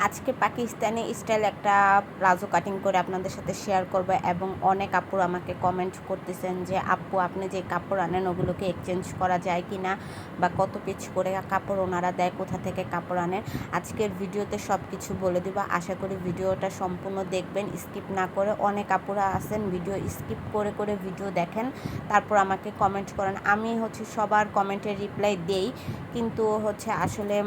আজকে পাকিস্তানি স্টাইল একটা palazzo cutting করে আপনাদের সাথে শেয়ার করব এবং অনেক আপুরা আমাকে কমেন্ট করতেছেন যে আপু আপনি যে কাপড় আনেন ওগুলোকে এক্সচেঞ্জ করা যায় কি না, বা কত পিস করে কাপড় ওনারা দেয়, কোথা থেকে কাপড় আনেন। আজকের ভিডিওতে সব কিছু বলে দিব। আশা করি ভিডিওটা সম্পূর্ণ দেখবেন, স্কিপ না করে। অনেক আপুরা আছেন ভিডিও স্কিপ করে করে ভিডিও দেখেন, তারপর আমাকে কমেন্ট করেন। আমি সবার কমেন্টের রিপ্লাই দেই, কিন্তু আসলে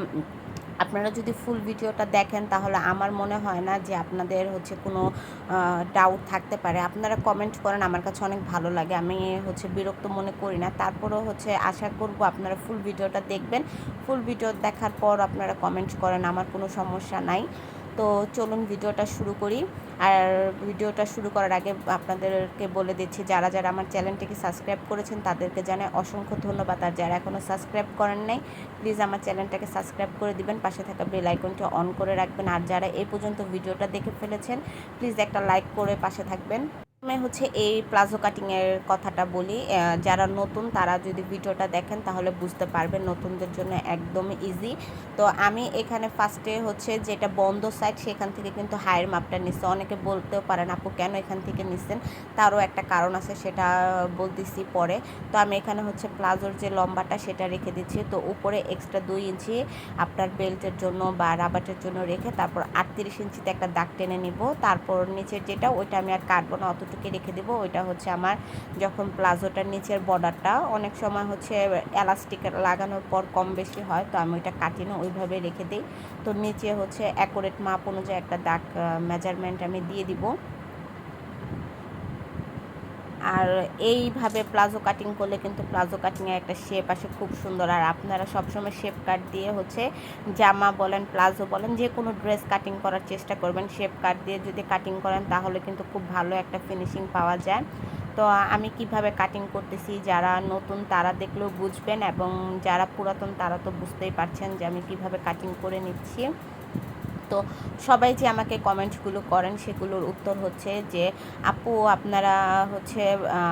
আপনারা যদি ফুল ভিডিওটা দেখেন তাহলে আমার মনে হয় না যে আপনাদের কোনো ডাউট থাকতে পারে। আপনারা কমেন্ট করেন, আমার কাছে অনেক ভালো লাগে, আমি বিরক্ত মনে করি না। তারপরেও আশা করব আপনারা ফুল ভিডিওটা দেখবেন। ফুল ভিডিও দেখার পর আপনারা কমেন্ট করেন, আমার কোনো সমস্যা নাই। তো চলুন ভিডিওটা শুরু করি। আর ভিডিওটা শুরু করার আগে আপনাদেরকে বলে দিচ্ছি, যারা যারা আমার চ্যানেলটিকে সাবস্ক্রাইব করেছেন তাদেরকে জানাই অসংখ্য ধন্যবাদ। আর যারা এখনও সাবস্ক্রাইব করেন নাই, প্লিজ আমার চ্যানেলটাকে সাবস্ক্রাইব করে দিবেন, পাশে থাকা বেল আইকনটি অন করে রাখবেন। আর যারা এই পর্যন্ত ভিডিওটা দেখে ফেলেছেন, প্লিজ একটা লাইক করে পাশে থাকবেন। আমি এই প্লাজো কাটিংয়ের কথাটা বলি। যারা নতুন তারা যদি ভিডিওটা দেখেন তাহলে বুঝতে পারবেন, নতুনদের জন্য একদমই ইজি। তো আমি এখানে ফার্স্টে যেটা বন্ধ সাইড সেখান থেকে কিন্তু হাইয়ের মাপটা নিচ্ছে। অনেকে বলতেও পারেন আপু কেন এখান থেকে নিচ্ছেন, তারও একটা কারণ আছে, সেটা বলতেছি পরে। তো আমি এখানে প্লাজোর যে লম্বাটা সেটা রেখে দিচ্ছি। তো উপরে এক্সট্রা 2 ইঞ্চি আপনার বেল্টের জন্য বা রাবাটের জন্য রেখে তারপর 38 ইঞ্চিতে একটা দাগ টেনে নিব। তারপর নিচের যেটা ওইটা আমি আর কাটবো না, অতটুকু রেখে দেবো। ওইটা আমার যখন প্লাজোটার নিচের বর্ডারটা অনেক সময় এলাস্টিক লাগানোর পর কম বেশি হয়, তো আমি ওইটা কাটি না, ওইভাবে রেখে দিই। তো নিচে অ্যাকুরেট মাপ অনুযায়ী একটা দাগ মেজারমেন্ট আমি দিয়ে দিব। আর এইভাবে প্লাজো কাটিং করলে কিন্তু প্লাজো কাটিংয়ের একটা শেপ আসে খুব সুন্দর। আর আপনারা সবসময় শেপ কাট দিয়ে জামা বলেন, প্লাজো বলেন, যে কোনো ড্রেস কাটিং করার চেষ্টা করবেন। শেপ কাট দিয়ে যদি কাটিং করেন তাহলে কিন্তু খুব ভালো একটা ফিনিশিং পাওয়া যায়। তো আমি কিভাবে কাটিং করতেছি, যারা নতুন তারা দেখলেও বুঝবেন, এবং যারা পুরাতন তারা তো বুঝতেই পারছেন যে আমি কিভাবে কাটিং করে নিচ্ছি। তো সবাই যে আমাকে কমেন্টগুলো করেন সেগুলোর উত্তর যে আপু আপনারা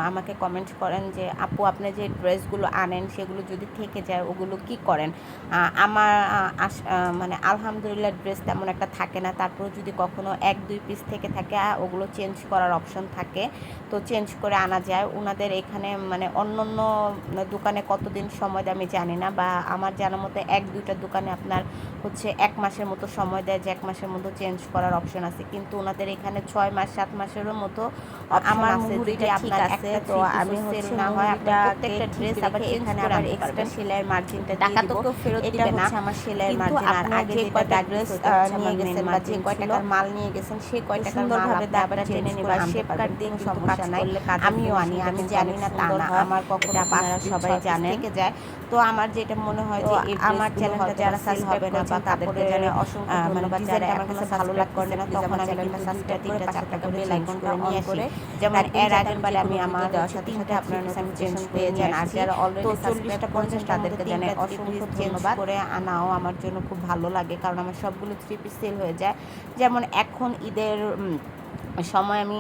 আমাকে কমেন্ট করেন যে আপু আপনি যে ড্রেসগুলো আনেন সেগুলো যদি থেকে যায় ওগুলো কি করেন। আমার মানে আলহামদুলিল্লাহ ড্রেস তেমন একটা থাকে না, তারপর যদি কখনো 1-2 পিস থেকে থাকে ওগুলো চেঞ্জ করার অপশন থাকে, তো চেঞ্জ করে আনা যায়। ওনাদের এখানে মানে অন্য অন্য দোকানে কতদিন সময় দেয় আমি জানি না, বা আমার জানার মতো 1-2টা দোকানে আপনার 1 মাসের মতো সময় দেয়, যে 1 মাসের মতো চেঞ্জ করার অপশন আছে, কিন্তু ওনাদের এখানে 6 মাস 7 মাসেরও মতো আমার মুহুরিটা ঠিক আছে। তো আমি না হয় আপনার প্রত্যেকটা ড্রেস আবার এখানে আবার এক্সট্রা সেলাইয়ের মার্জিনটা দিয়ে দিব। তো ফেরত দিবে না, আমার সেলাইয়ের মার্জিন। আর আগে যে কয়টা ড্রেস নিয়ে গেছেন বা যে কয় টাকার মাল নিয়ে গেছেন সেই কয় টাকার মাল আপনি আবার টেনে নেবেন, শেপ কাট দিয়ে সমস্যা নাই। আমিও আনি, আমি জানি না তা না, আমার কখনো আপনারা সবাই জানেন থেকে যায়। তো আমার যেটা মনে হয় যে আমার চ্যানেলটা যারা সাবস্ক্রাইব হবে না বা তাদেরকে জানে অসংখ্য ধন্যবাদ। যারা আমার কাছে ভালো লাগছে না তখন আমি চ্যানেলটা সাবস্ক্রাইব করে পাশে থাকা বেল আইকনটা অন করে, যেমন এর আগের বারে আমি আমার দেওয়ার সাথে সাথে আপনারা নোটিফিকেশন পেয়ে যান। আর যারা অলরেডি 40টা 50 তাদেরকে জানে অসংখ্য ধন্যবাদ। করে আনাও আমার জন্য খুব ভালো লাগে, কারণ আমার সবগুলো 3 পিস সেল হয়ে যায়। যেমন এখন ঈদের সময় আমি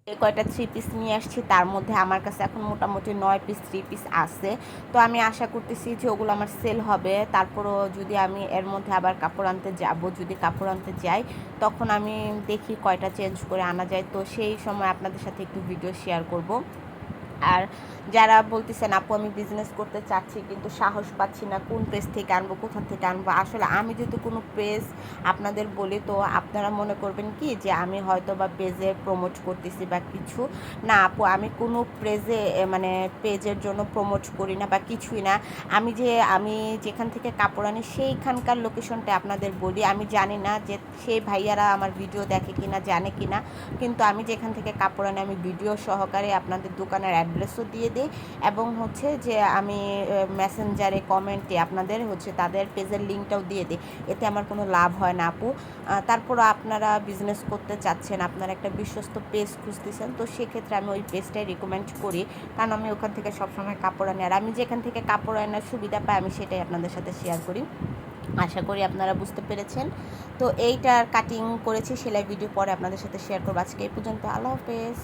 যে কয়টা 3 পিস নিয়ে আসছি তার মধ্যে আমার কাছে এখন মোটামুটি 9 পিস 3 পিস আছে। তো আমি আশা করতেছি যে ওগুলো আমার সেল হবে। তারপরও যদি আমি এর মধ্যে আবার কাপড় আনতে যাব, যদি কাপড় আনতে যাই তখন আমি দেখি কয়টা চেঞ্জ করে আনা যায়, তো সেই সময় আপনাদের সাথে একটু ভিডিও শেয়ার করব। আর যারা বলতেছেন আপু আমি বিজনেস করতে চাচ্ছি কিন্তু সাহস পাচ্ছি না, কোন পেজ থেকে আনবো, কোথা থেকে আনবো। আসলে আমি যদি কোনো পেজ আপনাদের বলি তো আপনারা মনে করবেন কি যে আমি হয়তো বা পেজে প্রমোট করতেছি বা কিছু না। আপু আমি কোনো মানে পেজের জন্য প্রমোট করি না বা কিছুই না। আমি যেখান থেকে কাপড় আনি সেইখানকার লোকেশনটা আপনাদের বলি। আমি জানি না যে সেই ভাইয়ারা আমার ভিডিও দেখে কিনা, জানে কিনা, কিন্তু আমি যেখান থেকে কাপড় আনি আমি ভিডিও সহকারে আপনাদের দোকানের অ্যাড্রেসও দিয়ে দিই, এবং যে আমি মেসেঞ্জারে কমেন্টে আপনাদের তাদের পেজের লিঙ্কটাও দিয়ে দিই। এতে আমার কোনো লাভ হয় না আপু। তারপরও আপনারা বিজনেস করতে চাচ্ছেন, আপনারা একটা বিশ্বস্ত পেজ খুঁজতেছেন, তো সেক্ষেত্রে আমি ওই পেজটাই রিকমেন্ড করি, কারণ আমি ওখান থেকে সবসময় কাপড় আনি। আর আমি যেখান থেকে কাপড় আনার সুবিধা পাই আমি সেটাই আপনাদের সাথে শেয়ার করি। আশা করি আপনারা বুঝতে পেরেছেন। তো এইটার কাটিং করেছি, সেলাই ভিডিও পরে আপনাদের সাথে শেয়ার করবো। আজকে এই পর্যন্ত, আল্লাহ হাফেজ।